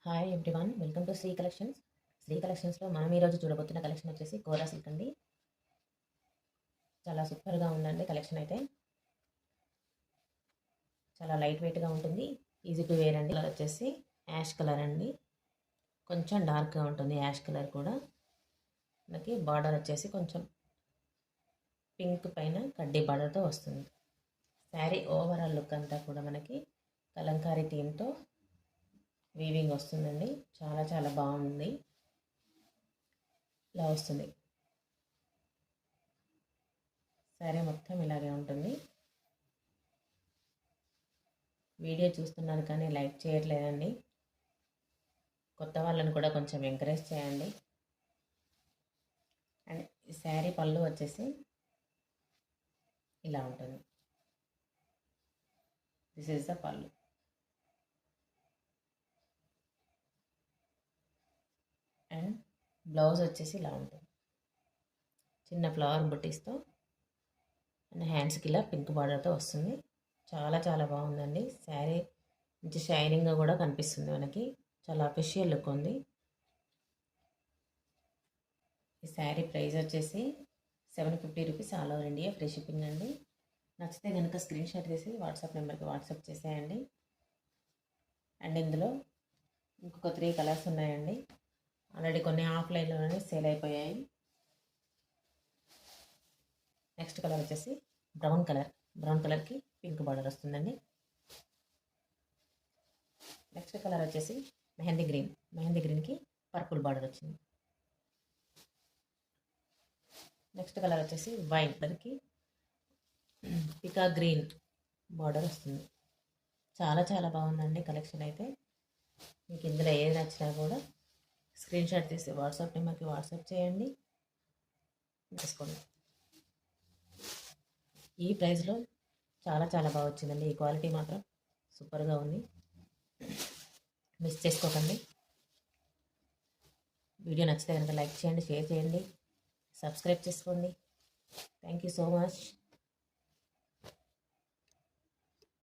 Hi everyone, welcome to Shri collections. Shri కలెక్షన్స్లో మనం ఈరోజు చూడబోతున్న కలెక్షన్ వచ్చేసి కోరా సిల్క్ అండి. చాలా సూపర్గా ఉందండి కలెక్షన్ అయితే. చాలా లైట్ వెయిట్గా ఉంటుంది, ఈజీ టు వేర్ అండి. కలర్ వచ్చేసి యాష్ కలర్ అండి, కొంచెం డార్క్గా ఉంటుంది యాష్ కలర్ కూడా. మనకి బార్డర్ వచ్చేసి కొంచెం పింక్ పైన కడ్డీ బార్డర్తో వస్తుంది. శారీ ఓవరాల్ లుక్ అంతా కూడా మనకి కలంకారీ థీమ్తో వీవింగ్ వస్తుందండి. చాలా చాలా బాగుంది. ఇలా వస్తుంది శారీ మొత్తం, ఇలాగే ఉంటుంది. వీడియో చూస్తున్నాను కానీ లైక్ చేయట్లేదండి. కొత్త వాళ్ళని కూడా కొంచెం ఎంకరేజ్ చేయండి. అండ్ ఈ శారీ పళ్ళు వచ్చేసి ఇలా ఉంటుంది. దిస్ ఈజ్ ద పళ్ళు. అండ్ బ్లౌజ్ వచ్చేసి ఇలా ఉంటుంది, చిన్న ఫ్లవర్ బుట్టీస్తో. అండ్ హ్యాండ్స్కి ఇలా పింక్ బార్డర్తో వస్తుంది. చాలా చాలా బాగుందండి శారీ. మంచి షైనింగ్గా కూడా కనిపిస్తుంది మనకి. చాలా అఫిషియల్ లుక్ ఉంది. ఈ శారీ ప్రైస్ వచ్చేసి 750 rupees, all over India free shipping అండి. నచ్చితే కనుక స్క్రీన్ షాట్ తీసి వాట్సాప్ నెంబర్కి వాట్సాప్ చేసేయండి. అండ్ ఇందులో ఇంకొక 3 కలర్స్ ఉన్నాయండి. ఆల్రెడీ కొన్ని ఆఫ్లైన్లోనే సేల్ అయిపోయాయి. నెక్స్ట్ కలర్ వచ్చేసి బ్రౌన్ కలర్. బ్రౌన్ కలర్కి పింక్ బార్డర్ వస్తుందండి. నెక్స్ట్ కలర్ వచ్చేసి మెహందీ గ్రీన్. మెహందీ గ్రీన్కి పర్పుల్ బార్డర్ వచ్చింది. నెక్స్ట్ కలర్ వచ్చేసి వైన్ కలర్కి పికా గ్రీన్ బార్డర్ వస్తుంది. చాలా చాలా బాగుందండి కలెక్షన్ అయితే. మీకు ఇందులో ఏది నచ్చినా కూడా స్క్రీన్ షాట్ తీసి వాట్సాప్ నెంబర్కి వాట్సాప్ చేయండి, తీసుకోండి. ఈ ప్రైస్లో చాలా చాలా బాగా వచ్చిందండి. ఈ క్వాలిటీ మాత్రం సూపర్గా ఉంది. మిస్ చేసుకోకండి. వీడియో నచ్చితే కనుక లైక్ చేయండి, షేర్ చేయండి, సబ్స్క్రైబ్ చేసుకోండి. Thank you so much.